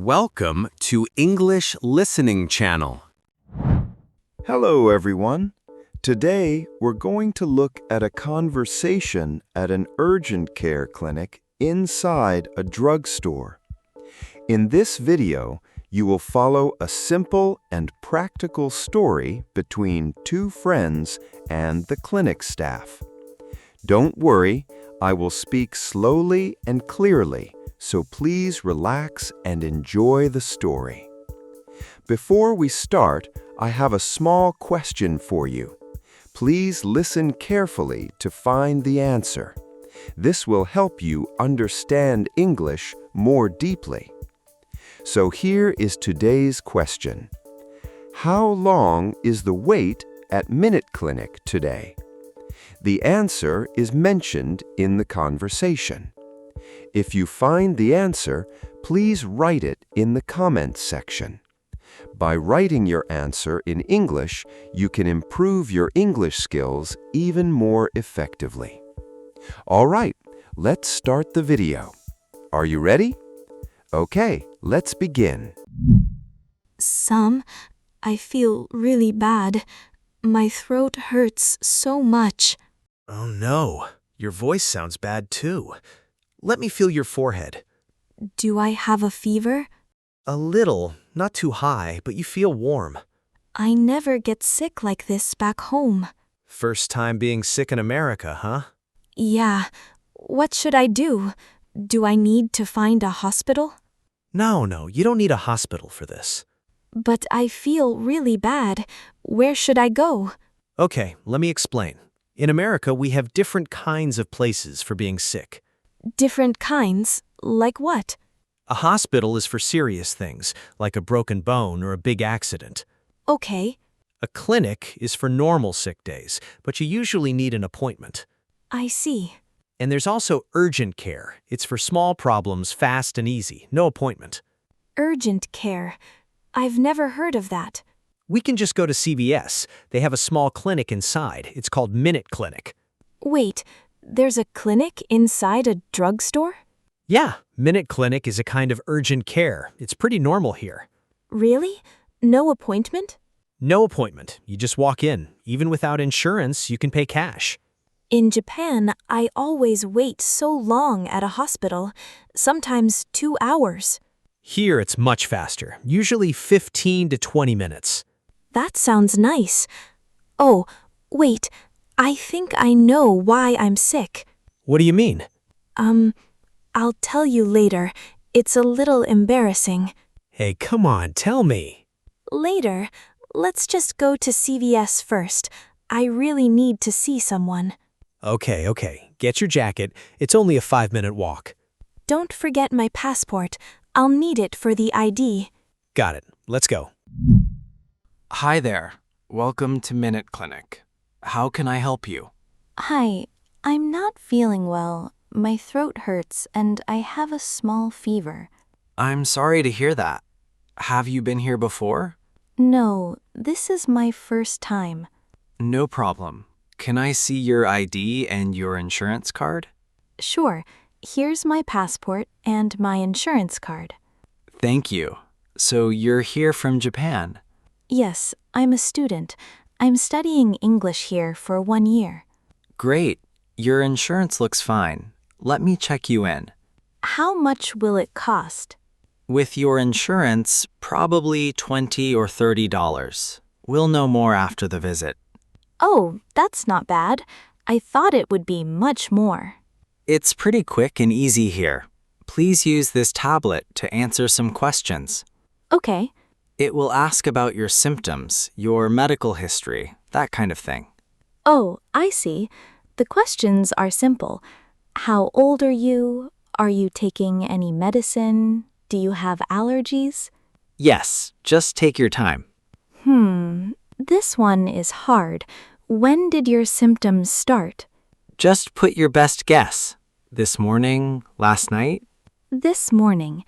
Welcome to English Listening Channel. Hello, everyone. Today, we're going to look at a conversation at an urgent care clinic inside a drugstore. In this video, you will follow a simple and practical story between two friends and the clinic staff. Don't worry, I will speak slowly and clearly, so please relax and enjoy the story. Before we start, I have a small question for you. Please listen carefully to find the answer. This will help you understand English more deeply. So here is today's question. How long is the wait at MinuteClinic today? The answer is mentioned in the conversation. If you find the answer, please write it in the comments section. By writing your answer in English, you can improve your English skills even more effectively. All right, let's start the video. Are you ready? Okay, let's begin. I feel really bad. My throat hurts so much. Oh no, your voice sounds bad too. Let me feel your forehead. Do I have a fever? A little, not too high, but you feel warm. I never get sick like this back home. First time being sick in America, huh? Yeah. What should I do? Do I need to find a hospital? No, you don't need a hospital for this. But I feel really bad. Where should I go? Okay, let me explain. In America, we have different kinds of places for being sick. Different kinds? Like what? A hospital is for serious things, like a broken bone or a big accident. Okay. A clinic is for normal sick days, but you usually need an appointment. I see. And there's also urgent care. It's for small problems, fast and easy, no appointment. Urgent care. I've never heard of that. We can just go to CVS. They have a small clinic inside. It's called MinuteClinic. Wait, there's a clinic inside a drugstore? Yeah, MinuteClinic is a kind of urgent care. It's pretty normal here. Really? No appointment? No appointment. You just walk in. Even without insurance, you can pay cash. In Japan, I always wait so long at a hospital, sometimes 2 hours. Here, it's much faster, usually 15 to 20 minutes. That sounds nice. Oh, wait, I think I know why I'm sick. What do you mean? I'll tell you later. It's a little embarrassing. Hey, come on, tell me. Later. Let's just go to CVS first. I really need to see someone. Okay. Get your jacket. It's only a 5-minute walk. Don't forget my passport. I'll need it for the ID. Got it. Let's go. Hi there. Welcome to MinuteClinic. How can I help you? Hi, I'm not feeling well. My throat hurts and I have a small fever. I'm sorry to hear that. Have you been here before? No, this is my first time. No problem. Can I see your ID and your insurance card? Sure, here's my passport and my insurance card. Thank you. So you're here from Japan? Yes, I'm a student. I'm studying English here for 1 year. Great. Your insurance looks fine. Let me check you in. How much will it cost? With your insurance, probably $20 or $30. We'll know more after the visit. Oh, that's not bad. I thought it would be much more. It's pretty quick and easy here. Please use this tablet to answer some questions. Okay. It will ask about your symptoms, your medical history, that kind of thing. Oh, I see. The questions are simple. How old are you? Are you taking any medicine? Do you have allergies? Yes, just take your time. This one is hard. When did your symptoms start? Just put your best guess. This morning, last night? This morning.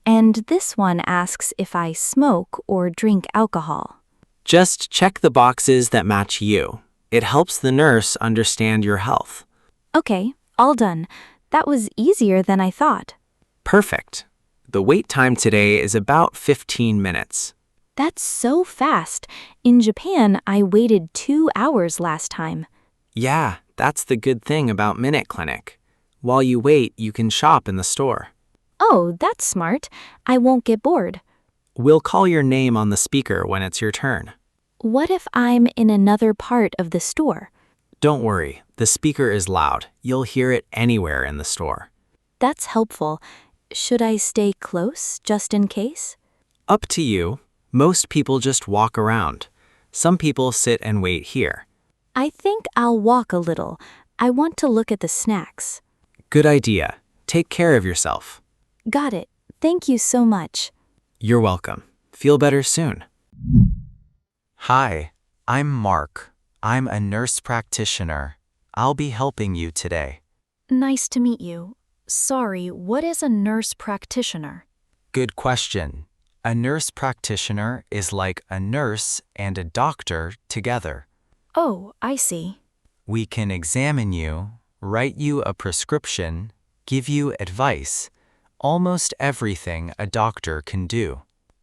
And this one asks if I smoke or drink alcohol. Just check the boxes that match you. It helps the nurse understand your health. Okay, all done. That was easier than I thought. Perfect. The wait time today is about 15 minutes. That's so fast. In Japan, I waited 2 hours last time. Yeah, that's the good thing about MinuteClinic. While you wait, you can shop in the store. Oh, that's smart. I won't get bored. We'll call your name on the speaker when it's your turn. What if I'm in another part of the store? Don't worry, the speaker is loud. You'll hear it anywhere in the store. That's helpful. Should I stay close just in case? Up to you. Most people just walk around. Some people sit and wait here. I think I'll walk a little. I want to look at the snacks. Good idea. Take care of yourself. Got it. Thank you so much. You're welcome. Feel better soon. Hi, I'm Mark. I'm a nurse practitioner. I'll be helping you today. Nice to meet you. Sorry, what is a nurse practitioner? Good question. A nurse practitioner is like a nurse and a doctor together. Oh, I see. We can examine you, write you a prescription, give you advice, almost everything a doctor can do.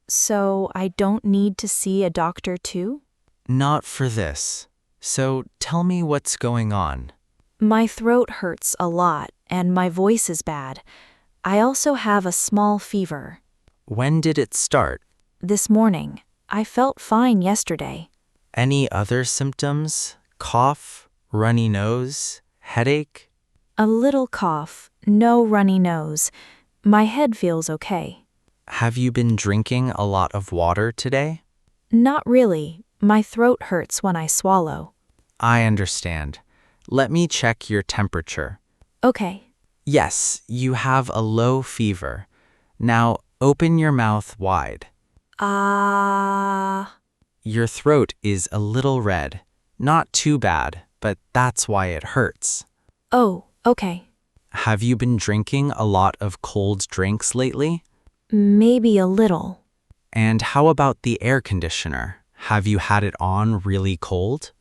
So I don't need to see a doctor too? Not for this. So tell me what's going on. My throat hurts a lot and my voice is bad. I also have a small fever. When did it start? This morning. I felt fine yesterday. Any other symptoms? Cough, runny nose, headache? A little cough, no runny nose. My head feels okay. Have you been drinking a lot of water today? Not really. My throat hurts when I swallow. I understand. Let me check your temperature. Okay. Yes, you have a low fever. Now open your mouth wide. Your throat is a little red. Not too bad, but that's why it hurts. Oh, okay. Have you been drinking a lot of cold drinks lately? Maybe a little. And how about the air conditioner? Have you had it on really cold?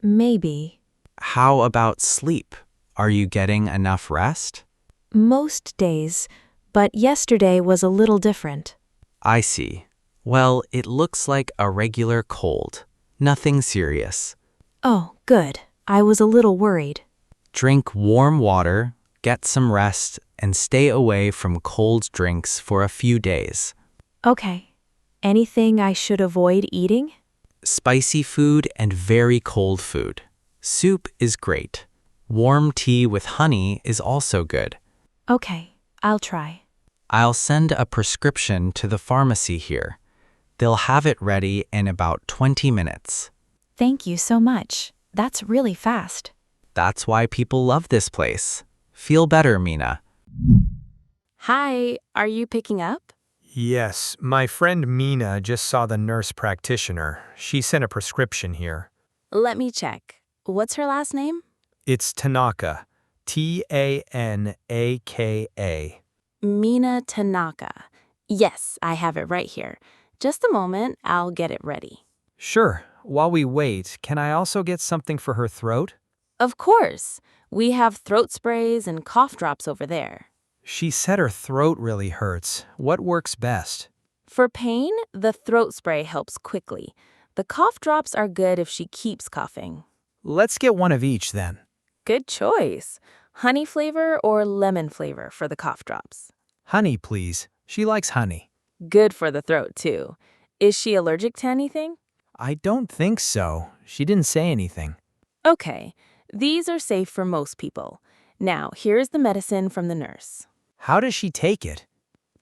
Maybe. How about sleep? Are you getting enough rest? Most days, but yesterday was a little different. I see. Well, it looks like a regular cold. Nothing serious. Oh, good. I was a little worried. Drink warm water, get some rest, and stay away from cold drinks for a few days. Okay. Anything I should avoid eating? Spicy food and very cold food. Soup is great. Warm tea with honey is also good. Okay, I'll try. I'll send a prescription to the pharmacy here. They'll have it ready in about 20 minutes. Thank you so much. That's really fast. That's why people love this place. Feel better, Mina. Hi, are you picking up? Yes, my friend Mina just saw the nurse practitioner. She sent a prescription here. Let me check. What's her last name? It's Tanaka. Tanaka. Mina Tanaka. Yes, I have it right here. Just a moment, I'll get it ready. Sure. While we wait, can I also get something for her throat? Of course. We have throat sprays and cough drops over there. She said her throat really hurts. What works best? For pain, the throat spray helps quickly. The cough drops are good if she keeps coughing. Let's get one of each then. Good choice. Honey flavor or lemon flavor for the cough drops. Honey, please. She likes honey. Good for the throat, too. Is she allergic to anything? I don't think so. She didn't say anything. Okay, these are safe for most people. Now, here's the medicine from the nurse. How does she take it?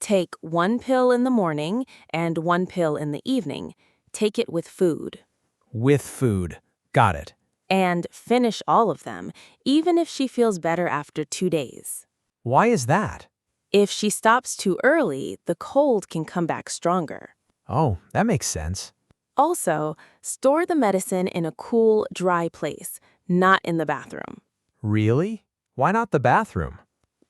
Take 1 pill in the morning and 1 pill in the evening. Take it with food. With food. Got it. And finish all of them, even if she feels better after 2 days. Why is that? If she stops too early, the cold can come back stronger. Oh, that makes sense. Also, store the medicine in a cool, dry place, not in the bathroom. Really? Why not the bathroom?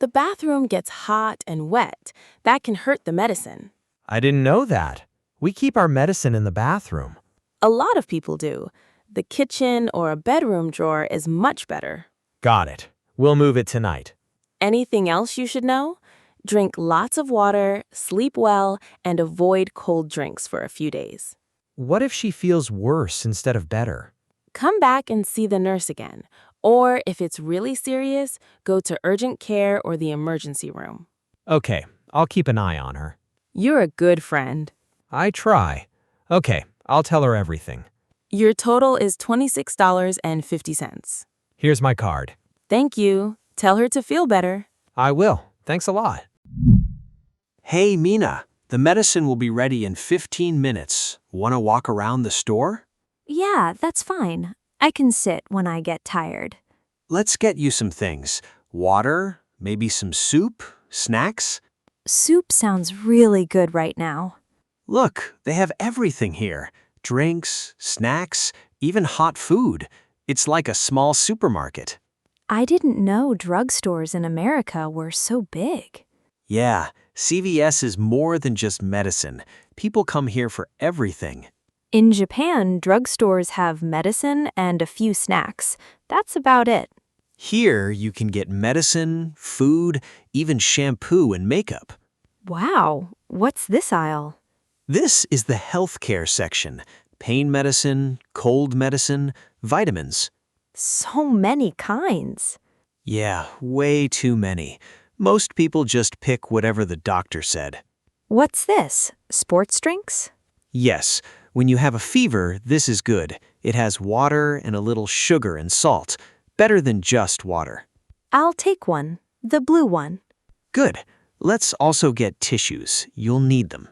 The bathroom gets hot and wet. That can hurt the medicine. I didn't know that. We keep our medicine in the bathroom. A lot of people do. The kitchen or a bedroom drawer is much better. Got it. We'll move it tonight. Anything else you should know? Drink lots of water, sleep well, and avoid cold drinks for a few days. What if she feels worse instead of better? Come back and see the nurse again. Or if it's really serious, go to urgent care or the emergency room. Okay, I'll keep an eye on her. You're a good friend. I try. Okay, I'll tell her everything. Your total is $26.50. Here's my card. Thank you. Tell her to feel better. I will. Thanks a lot. Hey, Mina. The medicine will be ready in 15 minutes. Want to walk around the store? Yeah, that's fine. I can sit when I get tired. Let's get you some things. Water, maybe some soup, snacks. Soup sounds really good right now. Look, they have everything here. Drinks, snacks, even hot food. It's like a small supermarket. I didn't know drugstores in America were so big. Yeah, CVS is more than just medicine. People come here for everything. In Japan, drugstores have medicine and a few snacks. That's about it. Here, you can get medicine, food, even shampoo and makeup. Wow, what's this aisle? This is the healthcare section. Pain medicine, cold medicine, vitamins. So many kinds. Yeah, way too many. Most people just pick whatever the doctor said. What's this? Sports drinks? Yes, when you have a fever, this is good. It has water and a little sugar and salt. Better than just water. I'll take one. The blue one. Good. Let's also get tissues. You'll need them.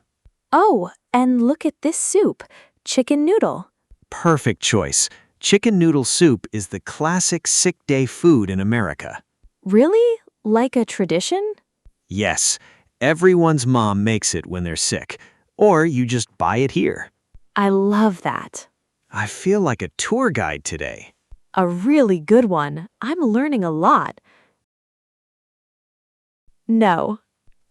Oh, and look at this soup. Chicken noodle. Perfect choice. Chicken noodle soup is the classic sick day food in America. Really? Like a tradition? Yes, everyone's mom makes it when they're sick. Or you just buy it here. I love that. I feel like a tour guide today. A really good one. I'm learning a lot. No.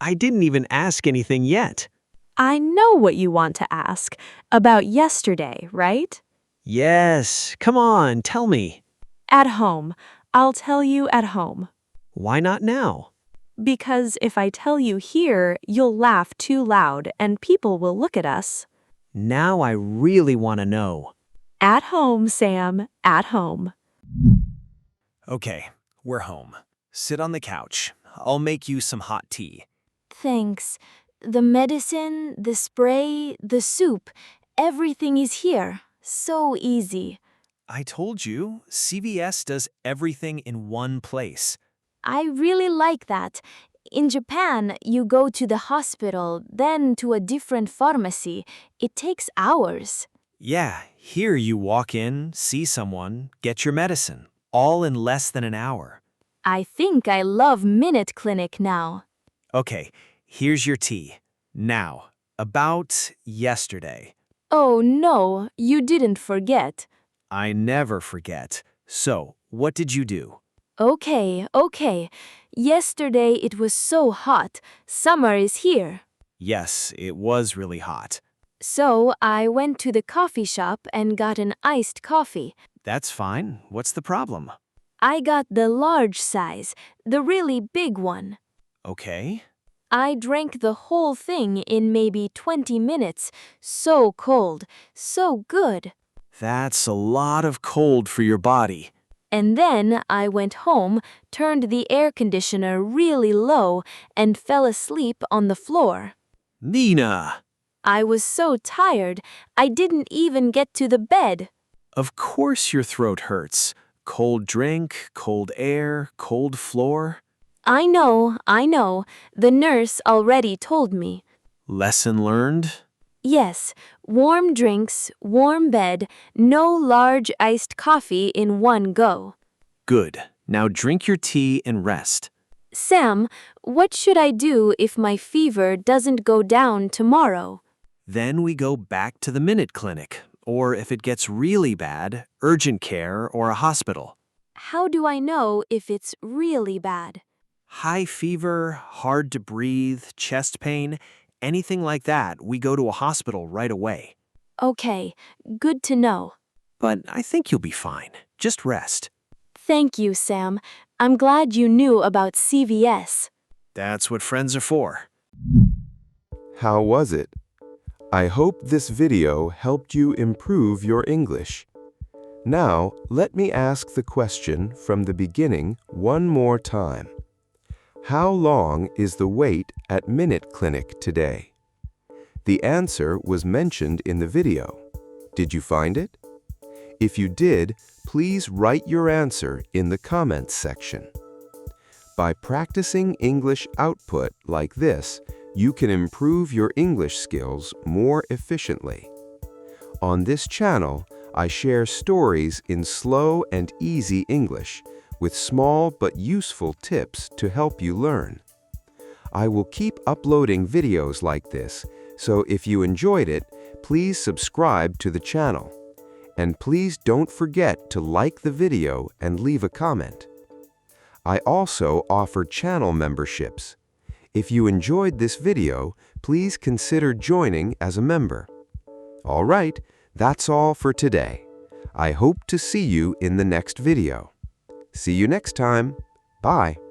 I didn't even ask anything yet. I know what you want to ask. About yesterday, right? Yes, come on, tell me. At home. I'll tell you at home. Why not now? Because if I tell you here, you'll laugh too loud and people will look at us. Now I really want to know. At home, Sam. At home. Okay, we're home. Sit on the couch. I'll make you some hot tea. Thanks. The medicine, the spray, the soup, everything is here. So easy. I told you, CVS does everything in one place. I really like that. In Japan, you go to the hospital, then to a different pharmacy. It takes hours. Yeah, here you walk in, see someone, get your medicine, all in less than an hour. I think I love MinuteClinic now. Okay, here's your tea. Now, about yesterday. Oh no, you didn't forget. I never forget. So, what did you do? Okay. Yesterday it was so hot. Summer is here. Yes, it was really hot. So I went to the coffee shop and got an iced coffee. That's fine. What's the problem? I got the large size, the really big one. Okay. I drank the whole thing in maybe 20 minutes. So cold, so good. That's a lot of cold for your body. And then I went home, turned the air conditioner really low, and fell asleep on the floor. Mina! I was so tired, I didn't even get to the bed. Of course your throat hurts. Cold drink, cold air, cold floor. I know. The nurse already told me. Lesson learned? Yes, warm drinks, warm bed, no large iced coffee in one go. Good. Now drink your tea and rest. Sam, what should I do if my fever doesn't go down tomorrow? Then we go back to the MinuteClinic, or if it gets really bad, urgent care or a hospital. How do I know if it's really bad? High fever, hard to breathe, chest pain, anything like that, we go to a hospital right away. Okay, good to know. But I think you'll be fine. Just rest. Thank you, Sam. I'm glad you knew about CVS. That's what friends are for. How was it? I hope this video helped you improve your English. Now, let me ask the question from the beginning one more time. How long is the wait at MinuteClinic today? The answer was mentioned in the video. Did you find it? If you did, please write your answer in the comments section. By practicing English output like this, you can improve your English skills more efficiently. On this channel, I share stories in slow and easy English with small but useful tips to help you learn. I will keep uploading videos like this, so if you enjoyed it, please subscribe to the channel. And please don't forget to like the video and leave a comment. I also offer channel memberships. If you enjoyed this video, please consider joining as a member. All right, that's all for today. I hope to see you in the next video. See you next time. Bye.